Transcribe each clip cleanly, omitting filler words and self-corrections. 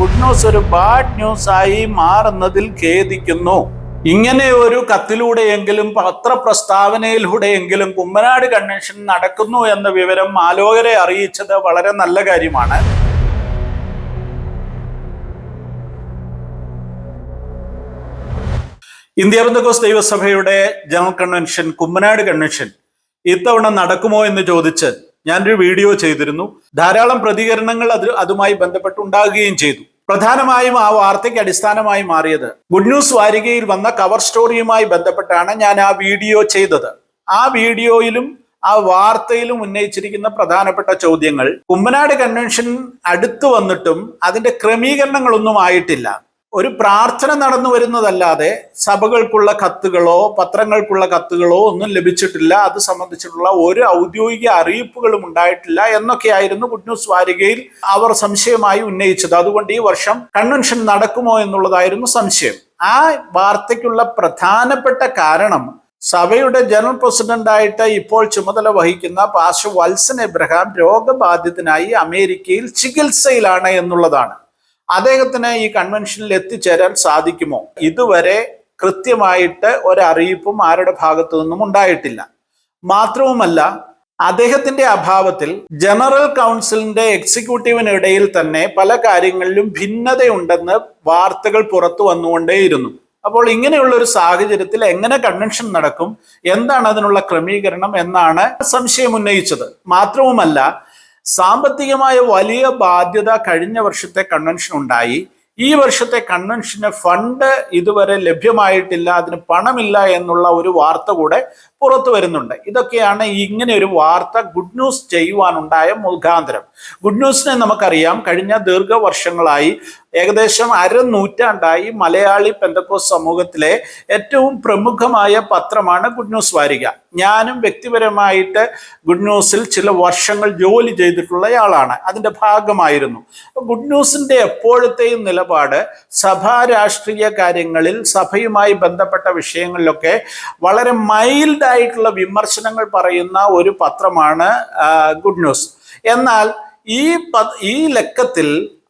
Good news ഒരു bad news ആയി മാറുന്നതിൽ ഖേദിക്കുന്നു. ഇങ്ങനെ ഒരു കത്തിലൂടെയെങ്കിലും പത്രപ്രസ്താവനയിലൂടെയെങ്കിലും കുമ്മനാട് കൺവെൻഷൻ നടക്കുന്നു എന്ന വിവരം ആലോകരെ അറിയിച്ചത് വളരെ നല്ല കാര്യമാണ്. ഇന്ത്യ പെന്തക്കോസ്ത് ദൈവസഭയുടെ ജനറൽ കൺവെൻഷൻ, കുമ്മനാട് കൺവെൻഷൻ ഇത്തവണ നടക്കുമോ എന്ന് ചോദിച്ച് ഞാനൊരു വീഡിയോ ചെയ്തിരുന്നു. ധാരാളം പ്രതികരണങ്ങൾ അതുമായി ബന്ധപ്പെട്ടുണ്ടാകുകയും ചെയ്തു. പ്രധാനമായും ആ വാർത്തയ്ക്ക് അടിസ്ഥാനമായി മാറിയത് ഗുഡ് ന്യൂസ് വാരികയിൽ വന്ന കവർ സ്റ്റോറിയുമായി ബന്ധപ്പെട്ടാണ് ഞാൻ ആ വീഡിയോ ചെയ്തത്. ആ വീഡിയോയിലും ആ വാർത്തയിലും ഉന്നയിച്ചിരിക്കുന്ന പ്രധാനപ്പെട്ട ചോദ്യങ്ങൾ, കുമ്മനാട് കൺവെൻഷൻ അടുത്തു വന്നിട്ടും അതിന്റെ ക്രമീകരണങ്ങളൊന്നും ആയിട്ടില്ല. ഒരു പ്രാർത്ഥന നടന്നു വരുന്നതല്ലാതെ സഭകൾക്കുള്ള കത്തുകളോ പത്രങ്ങൾക്കുള്ള കത്തുകളോ ഒന്നും ലഭിച്ചിട്ടില്ല. അത് സംബന്ധിച്ചിട്ടുള്ള ഒരു ഔദ്യോഗിക അറിയിപ്പുകളും ഉണ്ടായിട്ടില്ല എന്നൊക്കെയായിരുന്നു ഗുഡ് ന്യൂസ് വാരികയിൽ അവർ സംശയമായി ഉന്നയിച്ചത്. അതുകൊണ്ട് ഈ വർഷം കൺവെൻഷൻ നടക്കുമോ എന്നുള്ളതായിരുന്നു സംശയം. ആ വാർത്തയ്ക്കുള്ള പ്രധാനപ്പെട്ട കാരണം സഭയുടെ ജനറൽ പ്രസിഡന്റായിട്ട് ഇപ്പോൾ ചുമതല വഹിക്കുന്ന പാസ്റ്റർ വത്സൻ എബ്രഹാം രോഗബാധിതനായി അമേരിക്കയിൽ ചികിത്സയിലാണ് എന്നുള്ളതാണ്. അദ്ദേഹത്തിന് ഈ കൺവെൻഷനിൽ എത്തിച്ചേരാൻ സാധിക്കുമോ? ഇതുവരെ കൃത്യമായിട്ട് ഒരറിയിപ്പും ആരുടെ ഭാഗത്തു നിന്നും ഉണ്ടായിട്ടില്ല. മാത്രവുമല്ല, അദ്ദേഹത്തിന്റെ അഭാവത്തിൽ ജനറൽ കൗൺസിലിന്റെ എക്സിക്യൂട്ടീവിനിടയിൽ തന്നെ പല കാര്യങ്ങളിലും ഭിന്നതയുണ്ടെന്ന് വാർത്തകൾ പുറത്തു വന്നുകൊണ്ടേയിരുന്നു. അപ്പോൾ ഇങ്ങനെയുള്ള ഒരു സാഹചര്യത്തിൽ എങ്ങനെ കൺവെൻഷൻ നടക്കും, എന്താണ് അതിനുള്ള ക്രമീകരണം എന്നാണ് സംശയം ഉന്നയിച്ചത്. മാത്രവുമല്ല, സാമ്പത്തികമായ വലിയ ബാധ്യത കഴിഞ്ഞ വർഷത്തെ കൺവെൻഷൻ ഉണ്ടായി. ഈ വർഷത്തെ കൺവെൻഷന് ഫണ്ട് ഇതുവരെ ലഭ്യമായിട്ടില്ല, അതിന് പണമില്ല എന്നുള്ള ഒരു വാർത്ത കൂടെ പുറത്തു വരുന്നുണ്ട്. ഇതൊക്കെയാണ് ഇങ്ങനെ ഒരു വാർത്ത ഗുഡ് ന്യൂസ് ചെയ്യുവാനുണ്ടായ മുഖാന്തരം. ഗുഡ് ന്യൂസിനെ നമുക്കറിയാം, കഴിഞ്ഞ ദീർഘവർഷങ്ങളായി ഏകദേശം അരനൂറ്റാണ്ടായി മലയാളി പെന്തക്കോസ്ത് സമൂഹത്തിലെ ഏറ്റവും പ്രമുഖമായ പത്രമാണ് ഗുഡ് ന്യൂസ് വാരിക. ഞാനും വ്യക്തിപരമായിട്ട് ഗുഡ് ന്യൂസിൽ ചില വർഷങ്ങൾ ജോലി ചെയ്തിട്ടുള്ളയാളാണ്, അതിന്റെ ഭാഗമായിരുന്നു. ഗുഡ് ന്യൂസിന്റെ എപ്പോഴത്തെയും നിലപാട് സഭാ രാഷ്ട്രീയ കാര്യങ്ങളിൽ, സഭയുമായി ബന്ധപ്പെട്ട വിഷയങ്ങളിലൊക്കെ വളരെ മൈൽഡ് ആയിട്ടുള്ള വിമർശനങ്ങൾ പറയുന്ന ഒരു പത്രമാണ് ഗുഡ് ന്യൂസ്. എന്നാൽ ഈ ലക്കത്തിൽ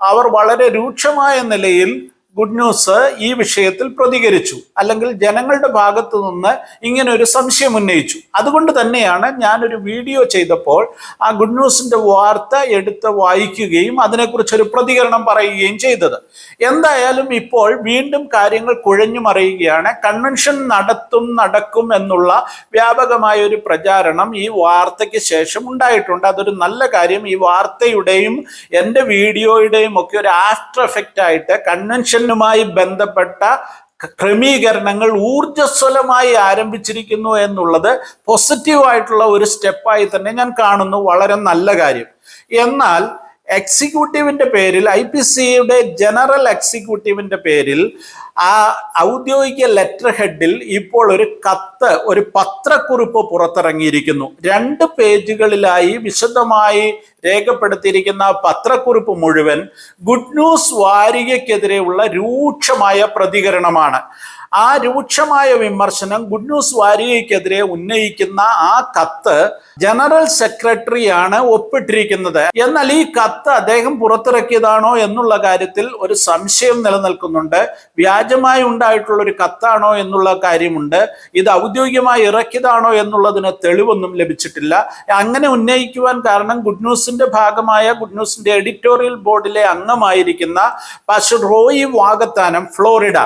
അവർ വളരെ രൂക്ഷമായ നിലയിൽ ഗുഡ് ന്യൂസ് ഈ വിഷയത്തിൽ പ്രതികരിച്ചു, അല്ലെങ്കിൽ ജനങ്ങളുടെ ഭാഗത്തു നിന്ന് ഇങ്ങനെ ഒരു സംശയം ഉന്നയിച്ചു. അതുകൊണ്ട് തന്നെയാണ് ഞാനൊരു വീഡിയോ ചെയ്തപ്പോൾ ആ ഗുഡ് ന്യൂസിന്റെ വാർത്ത എടുത്ത് വായിക്കുകയും അതിനെക്കുറിച്ചൊരു പ്രതികരണം പറയുകയും ചെയ്തത്. എന്തായാലും ഇപ്പോൾ വീണ്ടും കാര്യങ്ങൾ കുഴഞ്ഞു മറിയുകയാണ്. കൺവെൻഷൻ നടക്കും എന്നുള്ള വ്യാപകമായ ഒരു പ്രചാരണം ഈ വാർത്തയ്ക്ക് ശേഷം ഉണ്ടായിട്ടുണ്ട്. അതൊരു നല്ല കാര്യം. ഈ വാർത്തയുടെയും എൻ്റെ വീഡിയോയുടെയും ഒക്കെ ഒരു ആഫ്റ്റർ എഫക്റ്റ് ആയിട്ട് കൺവെൻഷൻ ുമായി ബന്ധപ്പെട്ട ക്രമീകരണങ്ങൾ ഊർജ്ജസ്വലമായി ആരംഭിച്ചിരിക്കുന്നു എന്നുള്ളത് പോസിറ്റീവായിട്ടുള്ള ഒരു സ്റ്റെപ്പായി തന്നെ ഞാൻ കാണുന്നു. വളരെ നല്ല കാര്യം. എന്നാൽ എക്സിക്യൂട്ടീവിന്റെ പേരിൽ, IPCയുടെ ജനറൽ എക്സിക്യൂട്ടീവിന്റെ പേരിൽ ആ ഔദ്യോഗിക ലെറ്റർ ഹെഡിൽ ഇപ്പോൾ ഒരു പത്രക്കുറിപ്പ് പുറത്തിറങ്ങിയിരിക്കുന്നു. 2 പേജുകളിലായി വിശദമായി രേഖപ്പെടുത്തിയിരിക്കുന്ന പത്രക്കുറിപ്പ് മുഴുവൻ ഗുഡ് ന്യൂസ് വാരികയ്ക്കെതിരെയുള്ള രൂക്ഷമായ പ്രതികരണമാണ്. ആ രൂക്ഷമായ വിമർശനം ഗുഡ് ന്യൂസ് വാരികയ്ക്കെതിരെ ഉന്നയിക്കുന്ന ആ കത്ത് ജനറൽ സെക്രട്ടറിയാണ് ഒപ്പിട്ടിരിക്കുന്നത്. എന്നാൽ ഈ കത്ത് അദ്ദേഹം പുറത്തിറക്കിയതാണോ എന്നുള്ള കാര്യത്തിൽ ഒരു സംശയം നിലനിൽക്കുന്നുണ്ട്. വ്യാജമായി ഉണ്ടായിട്ടുള്ള ഒരു കത്താണോ എന്നുള്ള കാര്യമുണ്ട്. ഇത് ഔദ്യോഗികമായി ഇറക്കിയതാണോ എന്നുള്ളതിന് തെളിവൊന്നും ലഭിച്ചിട്ടില്ല. അങ്ങനെ ഉന്നയിക്കുവാൻ കാരണം ഗുഡ് ന്യൂസിന്റെ ഭാഗമായ ഗുഡ് ന്യൂസിന്റെ എഡിറ്റോറിയൽ ബോർഡിലെ അംഗമായിരിക്കുന്ന പാസ്റ്റർ റോയി വാകത്താനം, ഫ്ലോറിഡ,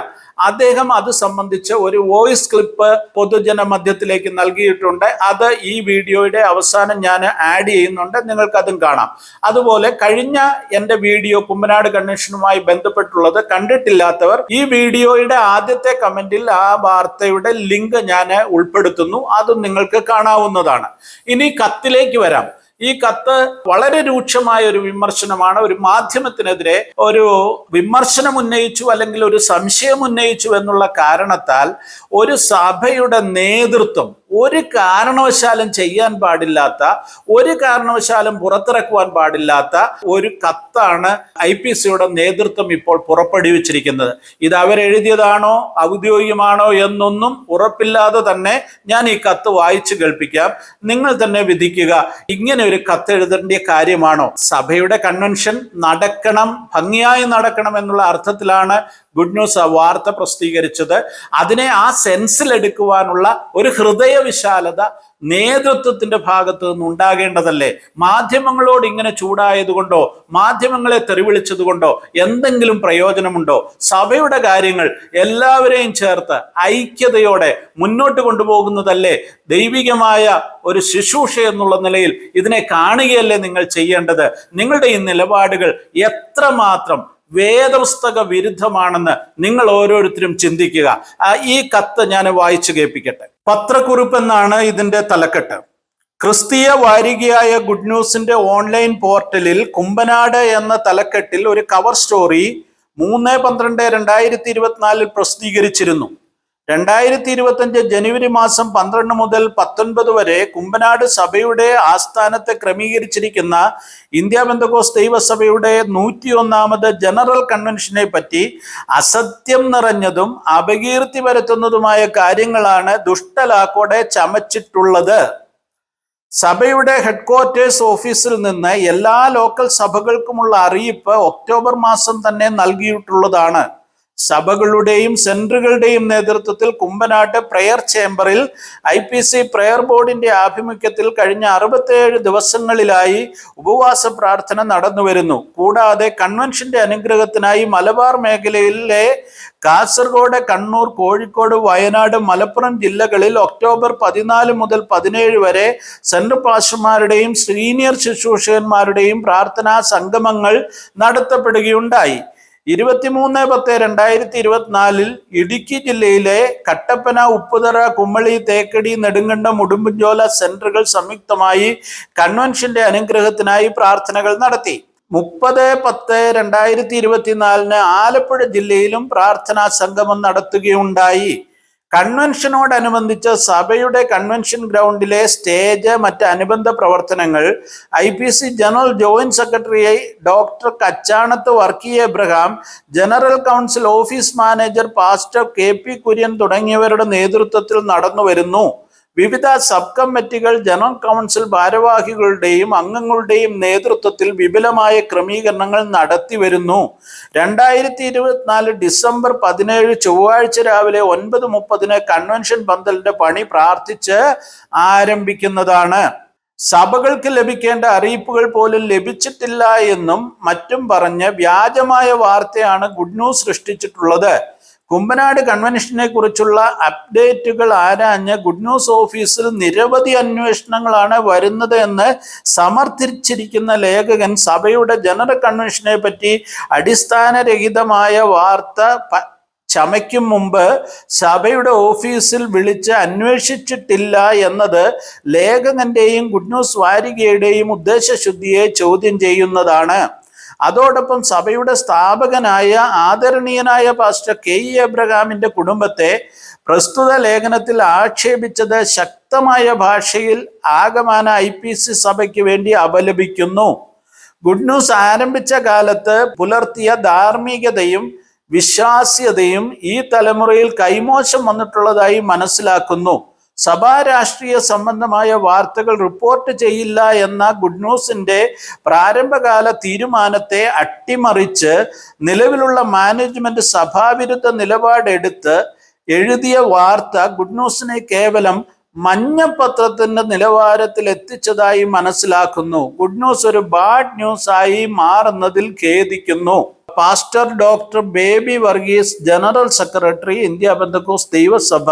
അദ്ദേഹം അത് സംബന്ധിച്ച് ഒരു വോയിസ് ക്ലിപ്പ് പൊതുജന മധ്യത്തിലേക്ക് നൽകിയിട്ടുണ്ട്. അത് ഈ വീഡിയോയുടെ അവസാനം ഞാൻ ആഡ് ചെയ്യുന്നുണ്ട്, നിങ്ങൾക്ക് അതും കാണാം. അതുപോലെ കഴിഞ്ഞ എൻ്റെ വീഡിയോ കുമ്മനാട് കൺവെൻഷനുമായി ബന്ധപ്പെട്ടുള്ളത് കണ്ടിട്ടില്ലാത്തവർ ഈ വീഡിയോയുടെ ആദ്യത്തെ കമന്റിൽ ആ വാർത്തയുടെ ലിങ്ക് ഞാൻ ഉൾപ്പെടുത്തുന്നു, അതും നിങ്ങൾക്ക് കാണാവുന്നതാണ്. ഇനി കത്തിലേക്ക് വരാം. ഈ കത്ത് വളരെ രൂക്ഷമായ ഒരു വിമർശനമാണ്. ഒരു മാധ്യമത്തിനെതിരെ ഒരു വിമർശനം ഉന്നയിച്ചു, അല്ലെങ്കിൽ ഒരു സംശയം ഉന്നയിച്ചു എന്നുള്ള കാരണത്താൽ ഒരു സഭയുടെ നേതൃത്വം, ഒരു കാരണവശാലും ചെയ്യാൻ പാടില്ലാത്ത, ഒരു കാരണവശാലും പുറത്തിറക്കുവാൻ പാടില്ലാത്ത ഒരു കത്താണ് IPCയുടെ നേതൃത്വം ഇപ്പോൾ പുറപ്പെടുവിച്ചിരിക്കുന്നത്. ഇത് അവരെഴുതിയതാണോ ഔദ്യോഗികമാണോ എന്നൊന്നും ഉറപ്പില്ലാതെ തന്നെ ഞാൻ ഈ കത്ത് വായിച്ചു കേൾപ്പിക്കാം. നിങ്ങൾ തന്നെ വിധിക്കുക. ഇങ്ങനെ ഒരു കത്ത് എഴുതേണ്ട കാര്യമാണോ? സഭയുടെ കൺവെൻഷൻ നടക്കണം, ഭംഗിയായി നടക്കണം എന്നുള്ള അർത്ഥത്തിലാണ് ഗുഡ് ന്യൂസ് ആ വാർത്ത പ്രസിദ്ധീകരിച്ചത്. അതിനെ ആ സെൻസിൽ എടുക്കുവാനുള്ള ഒരു ഹൃദയവിശാലത നേതൃത്വത്തിന്റെ ഭാഗത്ത് നിന്ന് ഉണ്ടാകേണ്ടതല്ലേ? മാധ്യമങ്ങളോട് ഇങ്ങനെ ചൂടായതുകൊണ്ടോ മാധ്യമങ്ങളെ തെറിവിളിച്ചത് കൊണ്ടോ എന്തെങ്കിലും പ്രയോജനമുണ്ടോ? സഭയുടെ കാര്യങ്ങൾ എല്ലാവരെയും ചേർത്ത് ഐക്യതയോടെ മുന്നോട്ട് കൊണ്ടുപോകുന്നതല്ലേ ദൈവികമായ ഒരു ശുശ്രൂഷ എന്നുള്ള നിലയിൽ ഇതിനെ കാണുകയല്ലേ നിങ്ങൾ ചെയ്യേണ്ടത്? നിങ്ങളുടെ ഈ നിലപാടുകൾ എത്രമാത്രം വേദപുസ്തക വിരുദ്ധമാണെന്ന് നിങ്ങൾ ഓരോരുത്തരും ചിന്തിക്കുക. ഈ കത്ത് ഞാൻ വായിച്ചു കേൾപ്പിക്കട്ടെ. പത്രക്കുറിപ്പ് എന്നാണ് ഇതിന്റെ തലക്കെട്ട്. ക്രിസ്തീയ വാരികയായ ഗുഡ് ന്യൂസിന്റെ ഓൺലൈൻ പോർട്ടലിൽ കുമ്പനാട് എന്ന തലക്കെട്ടിൽ ഒരു കവർ സ്റ്റോറി 3/12/2024 പ്രസിദ്ധീകരിച്ചിരുന്നു. 2025 ജനുവരി മാസം 12 മുതൽ 19 വരെ കുമ്പനാട് സഭയുടെ ആസ്ഥാനത്തെ ക്രമീകരിച്ചിരിക്കുന്ന ഇന്ത്യ പെന്തക്കോസ്ത് ദൈവസഭയുടെ 101ാമത് ജനറൽ കൺവെൻഷനെ പറ്റി അസത്യം നിറഞ്ഞതും അപകീർത്തി വരുത്തുന്നതുമായ കാര്യങ്ങളാണ് ദുഷ്ടലാക്കോടെ ചമച്ചിട്ടുള്ളത്. സഭയുടെ ഹെഡ്ക്വാർട്ടേഴ്സ് ഓഫീസിൽ നിന്ന് എല്ലാ ലോക്കൽ സഭകൾക്കുമുള്ള അറിയിപ്പ് ഒക്ടോബർ മാസം തന്നെ നൽകിയിട്ടുള്ളതാണ്. സഭകളുടെയും സെന്ററുകളുടെയും നേതൃത്വത്തിൽ കുമ്പനാട്ട് പ്രയർ ചേംബറിൽ IPC പ്രയർ ബോർഡിന്റെ ആഭിമുഖ്യത്തിൽ കഴിഞ്ഞ 67 ദിവസങ്ങളിലായി ഉപവാസ പ്രാർത്ഥന നടന്നു വരുന്നു. കൂടാതെ കൺവെൻഷന്റെ അനുഗ്രഹത്തിനായി മലബാർ മേഖലയിലെ കാസർഗോഡ്, കണ്ണൂർ, കോഴിക്കോട്, വയനാട്, മലപ്പുറം ജില്ലകളിൽ ഒക്ടോബർ 14 മുതൽ 17 വരെ സെൻട്രൽ പാസ്റ്റർമാരുടെയും സീനിയർ ശുശ്രൂഷകന്മാരുടെയും പ്രാർത്ഥനാ സംഗമങ്ങൾ നടത്തപ്പെടുകയുണ്ടായി. 23/10/2024 ഇടുക്കി ജില്ലയിലെ കട്ടപ്പന, ഉപ്പുതറ, കുമ്മളി, തേക്കടി, നെടുങ്കണ്ടം, ഉടുമ്പൻചോല സെന്ററുകൾ സംയുക്തമായി കൺവെൻഷന്റെ അനുഗ്രഹത്തിനായി പ്രാർത്ഥനകൾ നടത്തി. 30/10/2024 ആലപ്പുഴ ജില്ലയിലും പ്രാർത്ഥനാ സംഗമം നടത്തുകയുണ്ടായി. കൺവെൻഷനോടനുബന്ധിച്ച് സഭയുടെ കൺവെൻഷൻ ഗ്രൗണ്ടിലെ സ്റ്റേജ്, മറ്റ് അനുബന്ധ പ്രവർത്തനങ്ങൾ IPC general joint secretary doctor Kachanath Varkey Abraham, general council office manager pastor KP Kurian തുടങ്ങിയവരുടെ നേതൃത്വത്തിൽ നടന്നു വരുന്നു. വിവിധ സബ് കമ്മിറ്റികൾ, ജനറൽ കൗൺസിൽ ഭാരവാഹികളുടെയും അംഗങ്ങളുടെയും നേതൃത്വത്തിൽ വിപുലമായ ക്രമീകരണങ്ങൾ നടത്തി വരുന്നു. 2024 ഡിസംബർ 17 ചൊവ്വാഴ്ച രാവിലെ 9:30 കൺവെൻഷൻ പന്തലിന്റെ പണി പ്രാർത്ഥിച്ച് ആരംഭിക്കുന്നതാണ്. സഭകൾക്ക് ലഭിക്കേണ്ട അറിയിപ്പുകൾ പോലും ലഭിച്ചിട്ടില്ല എന്നും മറ്റും പറഞ്ഞ് വ്യാജമായ വാർത്തയാണ് ഗുഡ് ന്യൂസ് സൃഷ്ടിച്ചിട്ടുള്ളത്. കുമ്പനാട് കൺവെൻഷനെ കുറിച്ചുള്ള അപ്ഡേറ്റുകൾ ആരാഞ്ഞ് ഗുഡ് ന്യൂസ് ഓഫീസിൽ നിരവധി അന്വേഷണങ്ങളാണ് വരുന്നത് എന്ന് സമർത്ഥിച്ചിരിക്കുന്ന ലേഖകൻ സഭയുടെ ജനറൽ കൺവെൻഷനെ പറ്റി അടിസ്ഥാനരഹിതമായ വാർത്ത ചമയ്ക്കും മുമ്പ് സഭയുടെ ഓഫീസിൽ വിളിച്ച് അന്വേഷിച്ചിട്ടില്ല എന്നത് ലേഖകന്റെയും ഗുഡ് ന്യൂസ് വാരികയുടെയും ഉദ്ദേശശുദ്ധിയെ ചോദ്യം ചെയ്യുന്നതാണ്. അതോടൊപ്പം സഭയുടെ സ്ഥാപകനായ ആദരണീയനായ പാസ്റ്റർ KE എബ്രഹാമിന്റെ കുടുംബത്തെ പ്രസ്തുത ലേഖനത്തിൽ ആക്ഷേപിച്ചത് ശക്തമായ ഭാഷയിൽ ആകമാന IPC സഭയ്ക്ക് വേണ്ടി അപലപിക്കുന്നു. ഗുഡ് ന്യൂസ് ആരംഭിച്ച കാലത്ത് പുലർത്തിയ ധാർമ്മികതയും വിശ്വാസ്യതയും ഈ തലമുറയിൽ കൈമോശം വന്നിട്ടുള്ളതായി മനസ്സിലാക്കുന്നു. സഭാ രാഷ്ട്രീയ സംബന്ധമായ വാർത്തകൾ റിപ്പോർട്ട് ചെയ്യില്ല എന്ന ഗുഡ് ന്യൂസിന്റെ പ്രാരംഭകാല തീരുമാനത്തെ അട്ടിമറിച്ച് നിലവിലുള്ള മാനേജ്മെന്റ് സഭാവിരുദ്ധ നിലപാടെടുത്ത് എഴുതിയ വാർത്ത ഗുഡ് ന്യൂസിനെ കേവലം മഞ്ഞപ്പത്രത്തിന്റെ നിലവാരത്തിൽ എത്തിച്ചതായി മനസ്സിലാക്കുന്നു. ഗുഡ് ന്യൂസ് ഒരു ബാഡ് ന്യൂസ് ആയി മാറുന്നതിൽ ഖേദിക്കുന്നു. Pastor doctor baby Varghese, general secretary, India Pentecost ദൈവസഭ,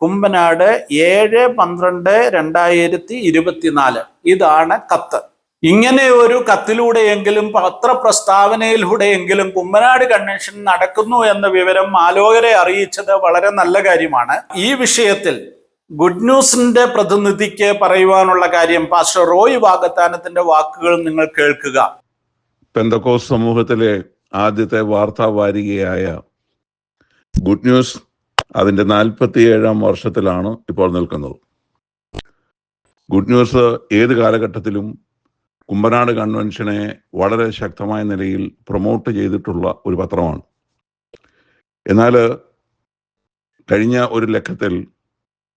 കുമ്പനാട്, 7/12/2024. ഇതാണ് കത്ത്. ഇങ്ങനെ ഒരു കത്തിലൂടെയെങ്കിലും പത്രപ്രസ്താവനയിലൂടെയെങ്കിലും കുമ്പനാട് കൺവെൻഷൻ നടക്കുന്നു എന്ന വിവരം ആലോകരെ അറിയിച്ചത് വളരെ നല്ല കാര്യമാണ്. ഈ വിഷയത്തിൽ ഗുഡ് ന്യൂസിന്റെ പ്രതിനിധിക്ക് പറയുവാനുള്ള കാര്യം പാസ്റ്റർ റോയ് വാഗത്താനത്തിന്റെ വാക്കുകൾ നിങ്ങൾ കേൾക്കുക. പെന്തക്കോസ്ത് സമൂഹത്തിലെ ആദ്യത്തെ വാർത്താ വാരികയായ ഗുഡ് ന്യൂസ് അതിൻ്റെ 47ാം വർഷത്തിലാണ് ഇപ്പോൾ നിൽക്കുന്നത്. ഗുഡ് ന്യൂസ് ഏത് കാലഘട്ടത്തിലും കുമ്പനാട് കൺവെൻഷനെ വളരെ ശക്തമായ നിലയിൽ പ്രൊമോട്ട് ചെയ്തിട്ടുള്ള ഒരു പത്രമാണ്. എന്നാൽ കഴിഞ്ഞ ഒരു ലക്കത്തിൽ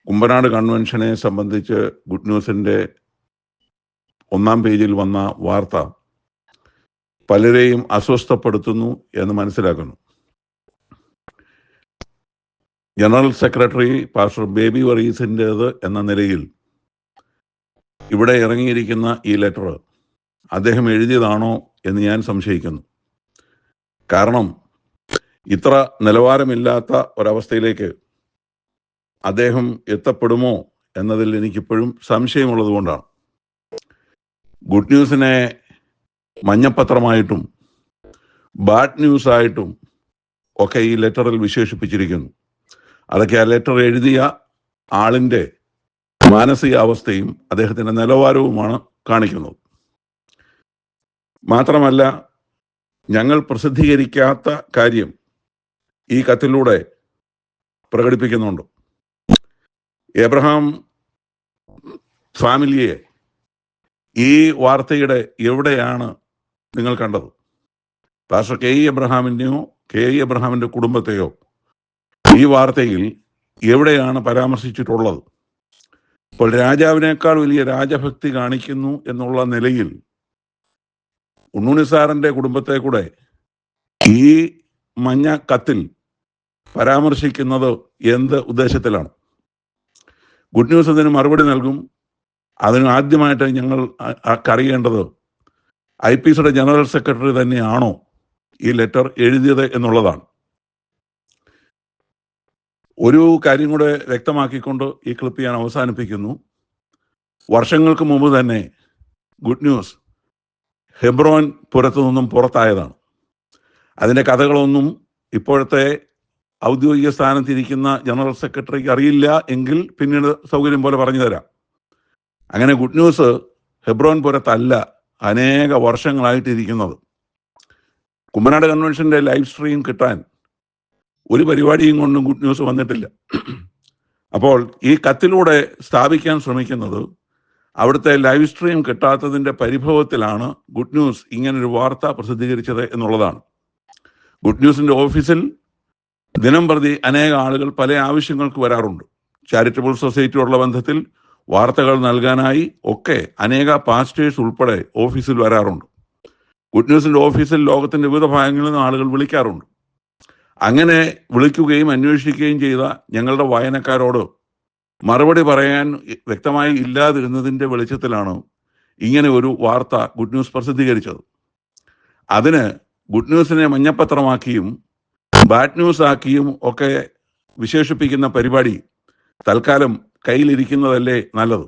കുമ്പനാട് കൺവെൻഷനെ സംബന്ധിച്ച് ഗുഡ് ന്യൂസിൻ്റെ 1-ാം പേജിൽ വന്ന വാർത്ത പലരെയും അസ്വസ്ഥപ്പെടുത്തുന്നു എന്ന് മനസ്സിലാക്കുന്നു. ജനറൽ സെക്രട്ടറി പാസ്റ്റർ ബേബി വർഗീസിൻ്റേത് എന്ന നിലയിൽ ഇവിടെ ഇറങ്ങിയിരിക്കുന്ന ഈ ലെറ്റർ അദ്ദേഹം എഴുതിയതാണോ എന്ന് ഞാൻ സംശയിക്കുന്നു. കാരണം ഇത്ര നിലവാരമില്ലാത്ത ഒരവസ്ഥയിലേക്ക് അദ്ദേഹം എത്തപ്പെടുമോ എന്നതിൽ എനിക്കിപ്പോഴും സംശയമുള്ളത് കൊണ്ടാണ്. ഗുഡ് ന്യൂസിനെ മഞ്ഞപ്പത്രമായിട്ടും ബാഡ് ന്യൂസായിട്ടും ഒക്കെ ഈ ലെറ്ററിൽ വിശേഷിപ്പിച്ചിരിക്കുന്നു. അതൊക്കെ ആ ലെറ്റർ എഴുതിയ ആളിൻ്റെ മാനസികാവസ്ഥയും അദ്ദേഹത്തിൻ്റെ നിലവാരവുമാണ് കാണിക്കുന്നത്. മാത്രമല്ല, ഞങ്ങൾ പ്രസിദ്ധീകരിക്കാത്ത കാര്യം ഈ കത്തിലൂടെ പ്രകടിപ്പിക്കുന്നുണ്ട്. എബ്രഹാം ഫാമിലിയെ ഈ വാർത്തയുടെ എവിടെയാണ് നിങ്ങൾ കണ്ടത്? പാസ്റ്റർ കെ ഇ എബ്രഹാമിൻ്റെയോ കെ ഇ എബ്രഹാമിൻ്റെ കുടുംബത്തെയോ ഈ വാർത്തയിൽ എവിടെയാണ് പരാമർശിച്ചിട്ടുള്ളത്? ഇപ്പോൾ രാജാവിനേക്കാൾ വലിയ രാജഭക്തി കാണിക്കുന്നു എന്നുള്ള നിലയിൽ ഉണ്ണുണ്ണി സാറിൻ്റെ കുടുംബത്തെ കൂടെ ഈ മഞ്ഞ കത്തിൽ പരാമർശിക്കുന്നത് എന്ത് ഉദ്ദേശത്തിലാണ്? ഗുഡ് ന്യൂസ് അതിന് മറുപടി നൽകും. അതിന് ആദ്യമായിട്ട് ഞങ്ങൾ അറിയേണ്ടത് IPCയുടെ ജനറൽ സെക്രട്ടറി തന്നെയാണോ ഈ ലെറ്റർ എഴുതിയത് എന്നുള്ളതാണ്. ഒരു കാര്യം കൂടെ വ്യക്തമാക്കിക്കൊണ്ട് ഈ ക്ലിപ്പ് ഞാൻ അവസാനിപ്പിക്കുന്നു. വർഷങ്ങൾക്ക് മുമ്പ് തന്നെ ഗുഡ് ന്യൂസ് ഹെബ്രോൻ പുരത്തു നിന്നും പുറത്തായതാണ്. അതിൻ്റെ കഥകളൊന്നും ഇപ്പോഴത്തെ ഔദ്യോഗിക സ്ഥാനത്തിരിക്കുന്ന ജനറൽ സെക്രട്ടറിക്ക് അറിയില്ല എങ്കിൽ പിന്നീട് സൗകര്യം പോലെ പറഞ്ഞു തരാം. അങ്ങനെ ഗുഡ് ന്യൂസ് ഹെബ്രോൻ പുരത്തല്ല അനേക വർഷങ്ങളായിട്ടിരിക്കുന്നത്. കുമ്പനാട് കൺവെൻഷൻ്റെ ലൈവ് സ്ട്രീം കിട്ടാൻ ഒരു പരിപാടിയും കൊണ്ടും ഗുഡ് ന്യൂസ് വന്നിട്ടില്ല. അപ്പോൾ ഈ കത്തിലൂടെ സ്ഥാപിക്കാൻ ശ്രമിക്കുന്നത് അവിടുത്തെ ലൈവ് സ്ട്രീം കിട്ടാത്തതിൻ്റെ പരിഭവത്തിലാണ് ഗുഡ് ന്യൂസ് ഇങ്ങനൊരു വാർത്ത പ്രസിദ്ധീകരിച്ചത് എന്നുള്ളതാണ്. ഗുഡ് ന്യൂസിൻ്റെ ഓഫീസിൽ ദിനം പ്രതി അനേക ആളുകൾ പല ആവശ്യങ്ങൾക്ക് വരാറുണ്ട്. ചാരിറ്റബിൾ സൊസൈറ്റിയുള്ള ബന്ധത്തിൽ വാർത്തകൾ നൽകാനായി ഒക്കെ അനേക പാസ്റ്റേഴ്സ് ഉൾപ്പെടെ ഓഫീസിൽ വരാറുണ്ട്. ഗുഡ് ന്യൂസിൻ്റെ ഓഫീസിൽ ലോകത്തിൻ്റെ വിവിധ ഭാഗങ്ങളിൽ നിന്ന് ആളുകൾ വിളിക്കാറുണ്ട്. അങ്ങനെ വിളിക്കുകയും അന്വേഷിക്കുകയും ചെയ്ത ഞങ്ങളുടെ വായനക്കാരോട് മറുപടി പറയാൻ വ്യക്തമായി ഇല്ലാതിരുന്നതിൻ്റെ വെളിച്ചത്തിലാണ് ഇങ്ങനെ ഒരു വാർത്ത ഗുഡ് ന്യൂസ് പ്രസിദ്ധീകരിച്ചത്. അതിന് ഗുഡ് ന്യൂസിനെ മഞ്ഞപ്പത്രമാക്കിയും ബാഡ് ന്യൂസ് ആക്കിയും ഒക്കെ വിശേഷിപ്പിക്കുന്ന പരിപാടി തൽക്കാലം കയ്യിലിരിക്കുന്നതല്ലേ നല്ലത്?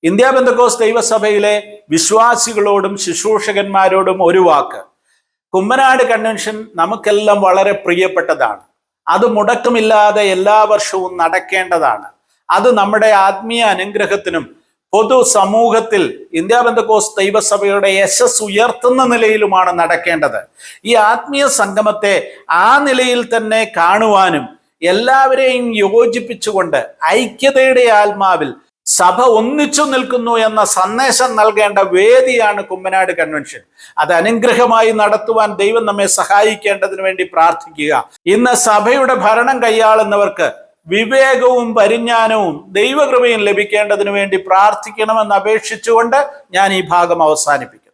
ഇന്ത്യ പെന്തക്കോസ്ത് ദൈവസഭയിലെ വിശ്വാസികളോടും ശുശ്രൂഷകന്മാരോടും ഒരു വാക്ക്. കുമ്പനാട് കൺവെൻഷൻ നമുക്കെല്ലാം വളരെ പ്രിയപ്പെട്ടതാണ്. അത് മുടക്കമില്ലാതെ എല്ലാ വർഷവും നടക്കേണ്ടതാണ്. അത് നമ്മുടെ ആത്മീയ അനുഗ്രഹത്തിനും പൊതു സമൂഹത്തിൽ ഇന്ത്യ പെന്തക്കോസ്ത് ദൈവസഭയുടെ യശസ് ഉയർത്തുന്ന നിലയിലുമാണ് നടക്കേണ്ടത്. ഈ ആത്മീയ സംഗമത്തെ ആ നിലയിൽ തന്നെ കാണുവാനും എല്ലാവരെയും യോജിപ്പിച്ചുകൊണ്ട് ഐക്യതയുടെ ആത്മാവിൽ സഭ ഒന്നിച്ചു നിൽക്കുന്നു എന്ന സന്ദേശം നൽകേണ്ട വേദിയാണ് കുമ്പനാട് കൺവെൻഷൻ. അത് അനുഗ്രഹമായി നടത്തുവാൻ ദൈവം നമ്മെ സഹായിക്കേണ്ടതിന് വേണ്ടി പ്രാർത്ഥിക്കുക. ഇന്ന് സഭയുടെ ഭരണം കൈയാളുന്നവർക്ക് വിവേകവും പരിജ്ഞാനവും ദൈവകൃപയും ലഭിക്കേണ്ടതിന് വേണ്ടി പ്രാർത്ഥിക്കണമെന്ന് അപേക്ഷിച്ചുകൊണ്ട് ഞാൻ ഈ ഭാഗം അവസാനിപ്പിക്കുന്നു.